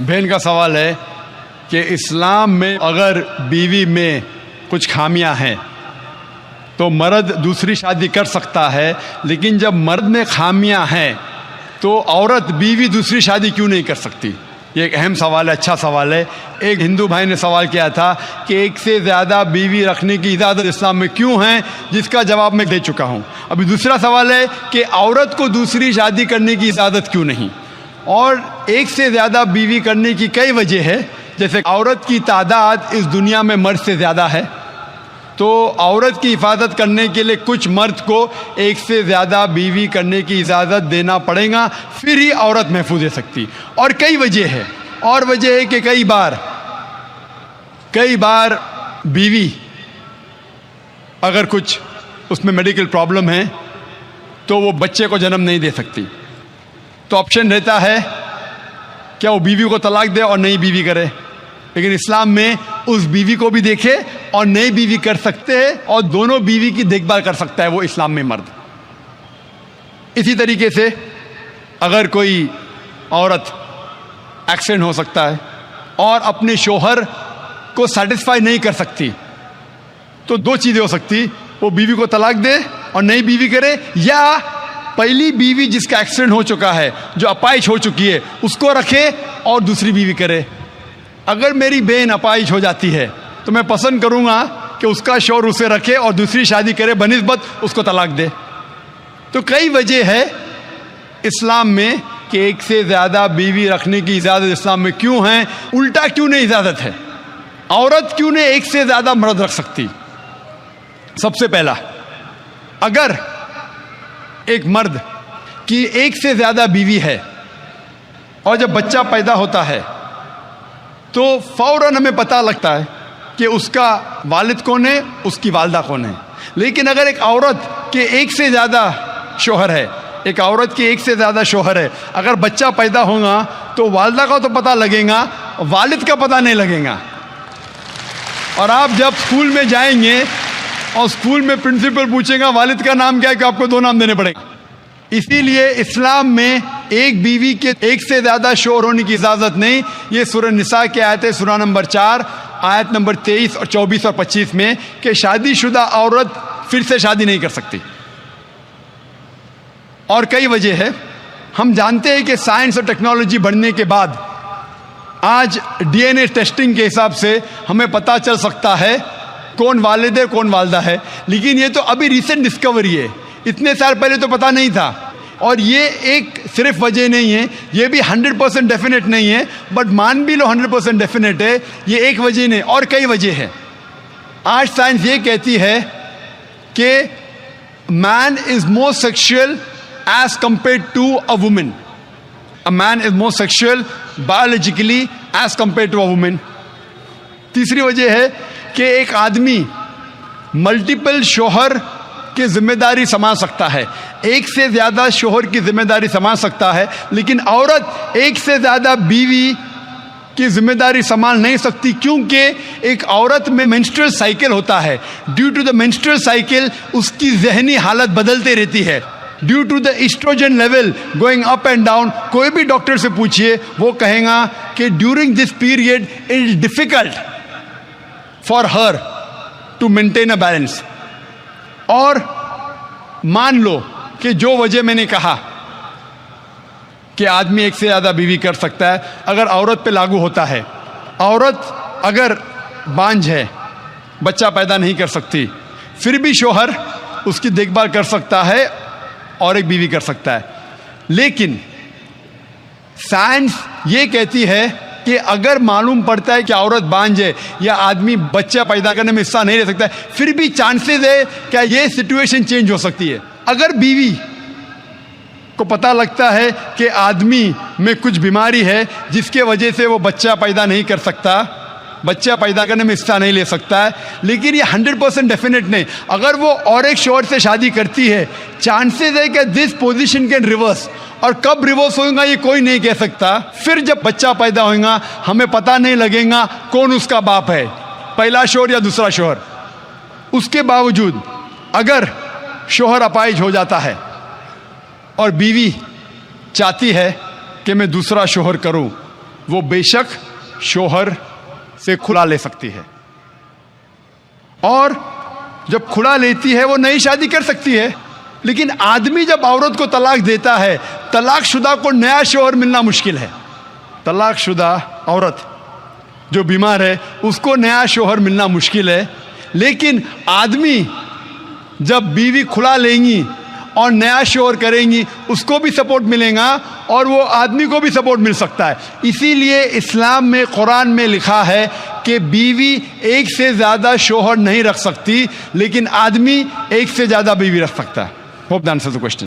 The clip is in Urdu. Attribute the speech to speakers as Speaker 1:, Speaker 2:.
Speaker 1: بہن کا سوال ہے کہ اسلام میں اگر بیوی میں کچھ خامیاں ہیں تو مرد دوسری شادی کر سکتا ہے، لیکن جب مرد میں خامیاں ہیں تو عورت بیوی دوسری شادی کیوں نہیں کر سکتی؟ یہ ایک اہم سوال ہے، اچھا سوال ہے۔ ایک ہندو بھائی نے سوال کیا تھا کہ ایک سے زیادہ بیوی رکھنے کی اجازت اسلام میں کیوں ہے، جس کا جواب میں دے چکا ہوں۔ ابھی دوسرا سوال ہے کہ عورت کو دوسری شادی کرنے کی اجازت کیوں نہیں؟ اور ایک سے زیادہ بیوی کرنے کی کئی وجہ ہے، جیسے عورت کی تعداد اس دنیا میں مرد سے زیادہ ہے، تو عورت کی حفاظت کرنے کے لیے کچھ مرد کو ایک سے زیادہ بیوی کرنے کی اجازت دینا پڑے گا، پھر ہی عورت محفوظ رہ سکتی۔ اور کئی وجہ ہے، اور وجہ ہے کہ کئی بار بیوی اگر کچھ اس میں میڈیکل پرابلم ہے تو وہ بچے کو جنم نہیں دے سکتی، تو آپشن رہتا ہے کیا وہ بیوی کو طلاق دے اور نئی بیوی کرے، لیکن اسلام میں اس بیوی کو بھی دیکھے اور نئی بیوی کر سکتے ہیں، اور دونوں بیوی کی دیکھ بھال کر سکتا ہے وہ اسلام میں مرد۔ اسی طریقے سے اگر کوئی عورت ایکسیڈنٹ ہو سکتا ہے اور اپنے شوہر کو سیٹسفائی نہیں کر سکتی، تو دو چیزیں ہو سکتی، وہ بیوی کو طلاق دے اور نئی بیوی کرے، یا پہلی بیوی جس کا ایکسیڈنٹ ہو چکا ہے، جو اپائش ہو چکی ہے، اس کو رکھے اور دوسری بیوی کرے۔ اگر میری بہن اپائش ہو جاتی ہے تو میں پسند کروں گا کہ اس کا شوہر اسے رکھے اور دوسری شادی کرے بنسبت اس کو طلاق دے۔ تو کئی وجہ ہے اسلام میں کہ ایک سے زیادہ بیوی رکھنے کی اجازت اسلام میں کیوں ہے، الٹا کیوں نہیں اجازت ہے، عورت کیوں نہیں ایک سے زیادہ مرد رکھ سکتی؟ سب سے پہلا، اگر ایک مرد کی ایک سے زیادہ بیوی ہے اور جب بچہ پیدا ہوتا ہے تو فوراً ہمیں پتہ لگتا ہے کہ اس کا والد کون ہے، اس کی والدہ کون ہے۔ لیکن اگر ایک عورت کے ایک سے زیادہ شوہر ہے، اگر بچہ پیدا ہوگا تو والدہ کا تو پتہ لگے گا، والد کا پتہ نہیں لگے گا۔ اور آپ جب اسکول میں جائیں گے اور اسکول میں پرنسپل پوچھے گا والد کا نام کیا ہے، کہ آپ کو دو نام دینے پڑیں گے۔ اسی لیے اسلام میں ایک بیوی کے ایک سے زیادہ شوہر ہونے کی اجازت نہیں۔ یہ سورہ نساء کی آیت ہے، سورہ نمبر 4 آیت نمبر 23 اور 24 اور 25 میں، کہ شادی شدہ عورت پھر سے شادی نہیں کر سکتی۔ اور کئی وجہ ہے، ہم جانتے ہیں کہ سائنس اور ٹیکنالوجی بڑھنے کے بعد آج ڈی این اے ٹیسٹنگ کے حساب سے ہمیں پتہ چل سکتا ہے کون والد ہے کون والدہ ہے، لیکن یہ تو ابھی ریسنٹ ڈسکوری ہے، اتنے سال پہلے تو پتہ نہیں تھا۔ اور یہ ایک صرف وجہ نہیں ہے، یہ بھی 100% ڈیفینیٹ نہیں ہے، بٹ مان بھی لو 100% ڈیفینیٹ ہے، یہ ایک وجہ نہیں، اور کئی وجہ ہے۔ آج سائنس یہ کہتی ہے کہ man is more sexual as compared to a woman, a man is more sexual biologically as compared to a woman. تیسری وجہ ہے کہ ایک آدمی ملٹیپل شوہر کی ذمہ داری سنبھال سکتا ہے، ایک سے زیادہ شوہر کی ذمہ داری سنبھال سکتا ہے، لیکن عورت ایک سے زیادہ بیوی کی ذمہ داری سنبھال نہیں سکتی، کیونکہ ایک عورت میں مینسٹرل سائیکل ہوتا ہے۔ Due to the menstrual cycle اس کی ذہنی حالت بدلتے رہتی ہے، due to the oestrogen level going up and down. کوئی بھی ڈاکٹر سے پوچھئے، وہ کہیں گا کہ during this period it is difficult for her to maintain a balance. اور مان لو کہ جو وجہ میں نے کہا کہ آدمی ایک سے زیادہ بیوی کر سکتا ہے، اگر عورت پہ لاگو ہوتا ہے، عورت اگر بانجھ ہے، بچہ پیدا نہیں کر سکتی، پھر بھی شوہر اس کی دیکھ بھال کر سکتا ہے اور ایک بیوی کر سکتا ہے۔ لیکن سائنس یہ کہتی ہے کہ اگر معلوم پڑتا ہے کہ عورت بانجھ ہے یا آدمی بچہ پیدا کرنے میں حصہ نہیں لے سکتا ہے، پھر بھی چانسز ہے کہ یہ سچویشن چینج ہو سکتی ہے۔ اگر بیوی کو پتہ لگتا ہے کہ آدمی میں کچھ بیماری ہے جس کے وجہ سے وہ بچہ پیدا نہیں کر سکتا، بچہ پیدا کرنے میں حصہ نہیں لے سکتا ہے، لیکن یہ 100% ڈیفینیٹ نہیں، اگر وہ اور ایک شوہر سے شادی کرتی ہے، چانسز ہے کہ دس پوزیشن کین ریورس، اور کب ریورس ہوگا یہ کوئی نہیں کہہ سکتا۔ پھر جب بچہ پیدا ہوگا ہمیں پتہ نہیں لگے گا کون اس کا باپ ہے، پہلا شوہر یا دوسرا شوہر۔ اس کے باوجود اگر شوہر اپائج ہو جاتا ہے اور بیوی چاہتی ہے کہ میں دوسرا شوہر کروں، وہ بے شک شوہر سے کھلا لے سکتی ہے، اور جب کھلا لیتی ہے وہ نئی شادی کر سکتی ہے. لیکن آدمی جب عورت کو طلاق دیتا ہے، طلاق شدہ کو نیا شوہر ملنا مشکل ہے. طلاق شدہ عورت جو بیمار ہے اس کو نیا شوہر ملنا مشکل ہے. لیکن آدمی جب بیوی کھلا لیں گی اور نیا شوہر کریں گی اس کو بھی سپورٹ ملے گا اور وہ آدمی کو بھی سپورٹ مل سکتا ہے. اسی لیے اسلام میں قرآن میں لکھا ہے کہ بیوی ایک سے زیادہ شوہر نہیں رکھ سکتی، لیکن آدمی ایک سے زیادہ بیوی رکھ سکتا ہے. Hope the answer the question.